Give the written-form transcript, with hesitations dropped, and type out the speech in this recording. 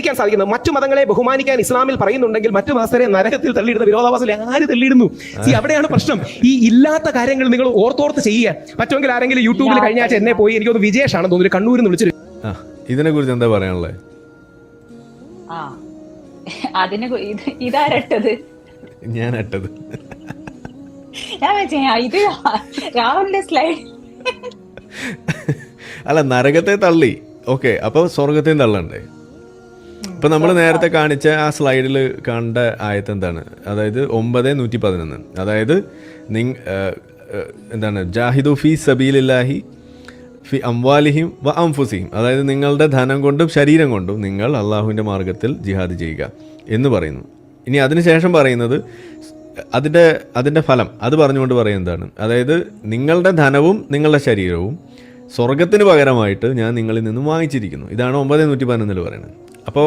ചിന്തിക്കാൻ സാധിക്കുന്നത്. മറ്റു മതങ്ങളെ ബഹുമാനിക്കാൻ ഇസ്ലാമിൽ പറയുന്നുണ്ടെങ്കിൽ മറ്റു മതസ്ഥരെ നരകത്തിൽ തള്ളിയിടുന്ന വിരോധാഭാസത്തിൽ ആര് തള്ളിയിടുന്നു? അവിടെയാണ് പ്രശ്നം. ഈ ഇല്ലാത്ത കാര്യങ്ങൾ നിങ്ങൾ ഓർത്തോർത്ത് ചെയ്യുക. പറ്റുമെങ്കിൽ ആരെങ്കിലും യൂട്യൂബിൽ കഴിഞ്ഞ ആഴ്ച എന്നെ പോയി, എനിക്കൊന്ന് വിജേഷാണെന്ന് തോന്നുന്നു, കണ്ണൂരിൽ നിന്ന് വിളിച്ചിട്ട് ഇതിനെ കുറിച്ച് എന്താ പറയാനുള്ളത്? ഇതാരട്ടത്? ഞാൻ അട്ടത്. ഇത് രാഹുലിന്റെ സ്ലൈഡ്. അല്ല, നരകത്തെ തള്ളി, ഓക്കെ, അപ്പൊ സ്വർഗത്തെയും തള്ളണ്ടേ? ഇപ്പൊ നമ്മൾ നേരത്തെ കാണിച്ച ആ സ്ലൈഡിൽ കണ്ട ആയത്ത് എന്താണ്? അതായത് 9:111. അതായത് എന്താണ്? ജാഹിദു ഫി സബീലില്ലാഹി ഫി അംവാലിഹിം വ അംഫുസിഹിം. അതായത് നിങ്ങളുടെ ധനം കൊണ്ടും ശരീരം കൊണ്ടും നിങ്ങൾ അള്ളാഹുവിൻ്റെ മാർഗത്തിൽ ജിഹാദ് ചെയ്യുക എന്ന് പറയുന്നു. ഇനി അതിനുശേഷം പറയുന്നത് അതിൻ്റെ ഫലം അത് പറഞ്ഞുകൊണ്ട് പറയുന്നതാണ്. അതായത് നിങ്ങളുടെ ധനവും നിങ്ങളുടെ ശരീരവും സ്വർഗത്തിന് പകരമായിട്ട് ഞാൻ നിങ്ങളിൽ നിന്നും വാങ്ങിച്ചിരിക്കുന്നു. ഇതാണ് 9:111 പറയുന്നത്. അപ്പോൾ